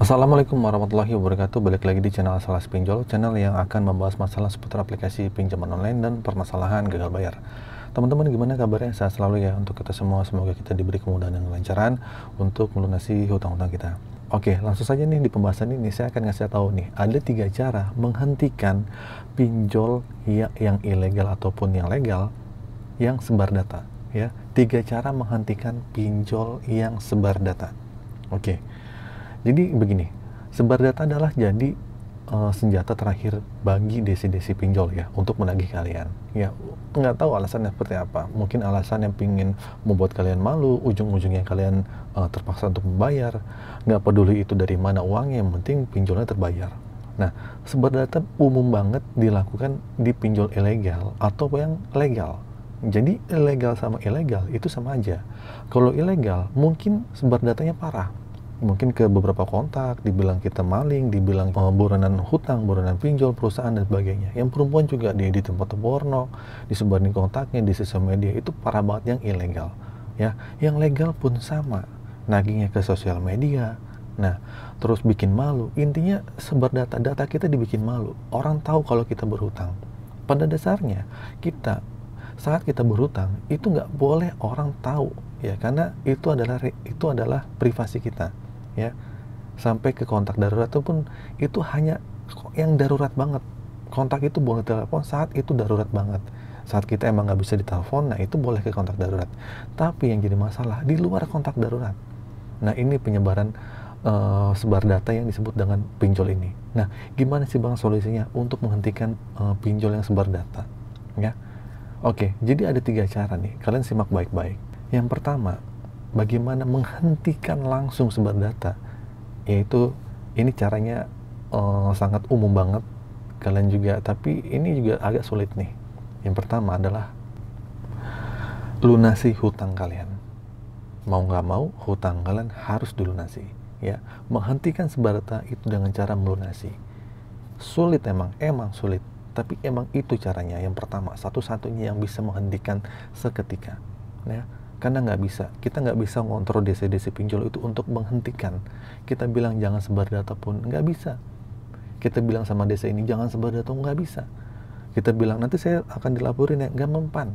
Assalamualaikum warahmatullahi wabarakatuh. Balik lagi di channel Salas Pinjol, channel yang akan membahas masalah seputar aplikasi pinjaman online dan permasalahan gagal bayar. Teman-teman, gimana kabarnya? Sehat selalu ya untuk kita semua. Semoga kita diberi kemudahan dan kelancaran untuk melunasi hutang-hutang kita. Oke, langsung saja nih di pembahasan ini saya akan ngasih tahu nih, ada 3 cara menghentikan pinjol yang ilegal ataupun yang legal yang sebar data ya. 3 cara menghentikan pinjol yang sebar data. Oke. Jadi begini, sebar data adalah jadi senjata terakhir bagi desi-desi pinjol ya, untuk menagih kalian. Ya, nggak tahu alasannya seperti apa. Mungkin alasan yang pingin membuat kalian malu, ujung-ujungnya kalian terpaksa untuk membayar. Nggak peduli itu dari mana uangnya, yang penting pinjolnya terbayar. Nah, sebar data umum banget dilakukan di pinjol ilegal atau yang legal. Jadi ilegal sama ilegal itu sama aja. Kalau ilegal, mungkin sebar datanya parah. Mungkin ke beberapa kontak, dibilang kita maling, dibilang buronan hutang, buronan pinjol, perusahaan, dan sebagainya. Yang perempuan juga di tempat porno, disebarin kontaknya di sosial media, itu parah banget yang ilegal. Ya, yang legal pun sama, nagihnya ke sosial media. Nah, terus bikin malu. Intinya sebar data kita dibikin malu. Orang tahu kalau kita berhutang. Pada dasarnya, saat kita berhutang, itu nggak boleh orang tahu. Ya, karena itu adalah privasi kita. Ya, sampai ke kontak darurat pun itu hanya yang darurat banget. Kontak itu boleh telepon saat itu darurat banget. Saat kita emang nggak bisa ditelepon, nah itu boleh ke kontak darurat. Tapi yang jadi masalah di luar kontak darurat. Nah, ini penyebaran sebar data yang disebut dengan pinjol ini. Nah, gimana sih Bang solusinya untuk menghentikan pinjol yang sebar data? Ya, oke. Jadi ada 3 cara nih. Kalian simak baik-baik. Yang pertama, bagaimana menghentikan langsung sebar data, yaitu ini caranya sangat umum banget kalian juga, tapi ini juga agak sulit nih. Yang pertama adalah lunasi hutang kalian. Mau nggak mau, hutang kalian harus dilunasi ya. Menghentikan sebar data itu dengan cara melunasi. Sulit, emang sulit, tapi emang itu caranya. Yang pertama, satu-satunya yang bisa menghentikan seketika ya. Karena kita nggak bisa ngontrol desi-desi pinjol itu untuk menghentikan. Kita bilang jangan sebar data pun nggak bisa. Kita bilang sama desa ini jangan sebar data, nggak bisa. Kita bilang nanti saya akan dilaporin ya, nggak mempan.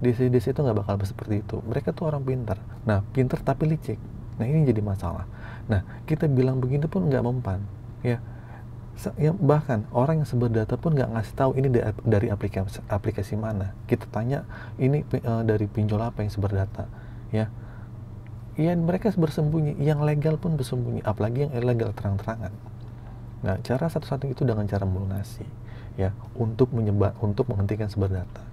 Desi-desi itu nggak bakal seperti itu. Mereka tuh orang pintar. Nah, pintar tapi licik. Nah, ini jadi masalah. Nah, kita bilang begini pun nggak mempan. Ya, bahkan orang yang sebar data pun nggak ngasih tahu ini dari aplikasi mana. Kita tanya ini dari pinjol apa yang sebar data ya. Ya, mereka bersembunyi. Yang legal pun bersembunyi, apalagi yang ilegal terang-terangan. Nah, cara satu-satunya itu dengan cara melunasi ya, untuk menghentikan sebar data.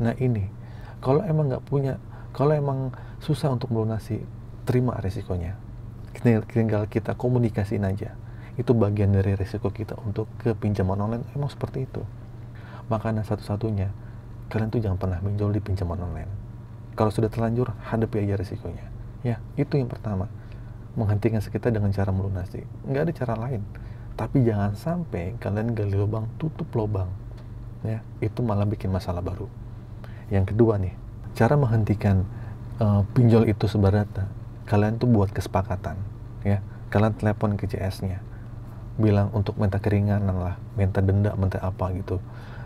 Nah, ini kalau emang susah untuk melunasi, terima resikonya. Tinggal kita komunikasiin aja. Itu bagian dari risiko kita untuk ke pinjaman online, emang seperti itu. Makanya satu-satunya, kalian tuh jangan pernah pinjol di pinjaman online. Kalau sudah terlanjur, hadapi aja risikonya. Ya, itu yang pertama. Menghentikan sekitar dengan cara melunasi. Nggak ada cara lain. Tapi jangan sampai kalian gali lubang, tutup lubang. Ya, itu malah bikin masalah baru. Yang kedua nih, cara menghentikan pinjol itu sebar data. Kalian tuh buat kesepakatan. Ya, kalian telepon ke CS-nya. Bilang untuk minta keringanan lah, minta denda, minta apa gitu.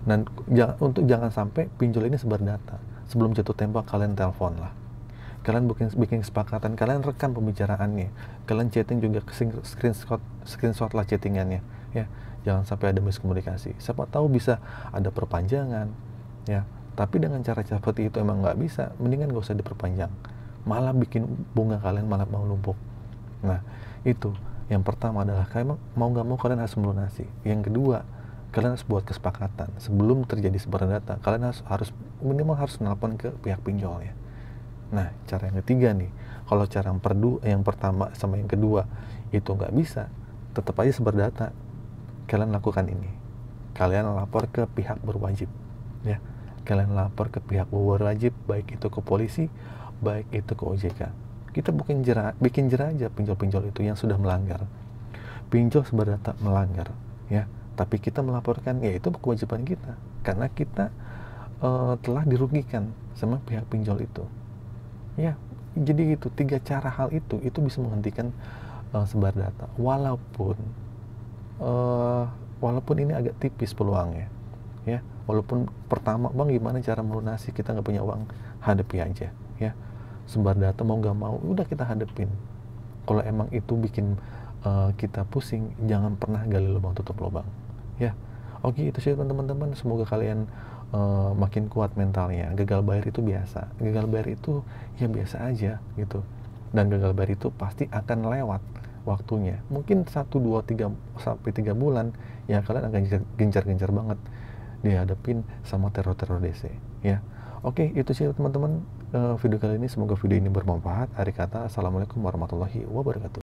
Dan jangan sampai pinjol ini sebar data. Sebelum jatuh tempo kalian telepon lah. Kalian bikin kesepakatan, kalian rekam pembicaraannya. Kalian chatting juga screenshot lah chattingannya. Ya, jangan sampai ada miskomunikasi. Siapa tahu bisa ada perpanjangan. Ya, tapi dengan cara seperti itu emang nggak bisa. Mendingan gak usah diperpanjang. Malah bikin bunga kalian malah mau numpuk. Nah, itu. Yang pertama adalah kalian mau nggak mau kalian harus melunasi. Yang kedua, kalian harus buat kesepakatan sebelum terjadi sebar data. Kalian harus minimal nelpon ke pihak pinjol ya. Nah, cara yang ketiga nih, kalau cara yang pertama sama yang kedua itu nggak bisa, tetap aja sebar data. Kalian lakukan ini. Kalian lapor ke pihak berwajib ya. Kalian lapor ke pihak berwajib, baik itu ke polisi, baik itu ke OJK. Kita bikin jerah aja pinjol-pinjol itu yang sudah melanggar. Pinjol sebar data melanggar ya, tapi kita melaporkan, ya itu kewajiban kita karena kita telah dirugikan sama pihak pinjol itu ya. Jadi itu 3 cara hal itu bisa menghentikan sebar data, uh, walaupun ini agak tipis peluangnya, ya. Walaupun pertama, bang gimana cara melunasi, kita nggak punya uang, hadapi aja, ya. Sebar data mau nggak mau, udah kita hadepin. Kalau emang itu bikin kita pusing, jangan pernah gali lubang tutup lubang, ya. Oke, itu sih teman-teman. Semoga kalian makin kuat mentalnya. Gagal bayar itu biasa. Gagal bayar itu ya biasa aja gitu. Dan gagal bayar itu pasti akan lewat waktunya. Mungkin 1, 2, 3 sampai 3 bulan ya kalian akan gencar-gencar banget dihadapin sama teror-teror DC, ya. Oke, itu sih teman-teman video kali ini. Semoga video ini bermanfaat. Akhir kata, assalamualaikum warahmatullahi wabarakatuh.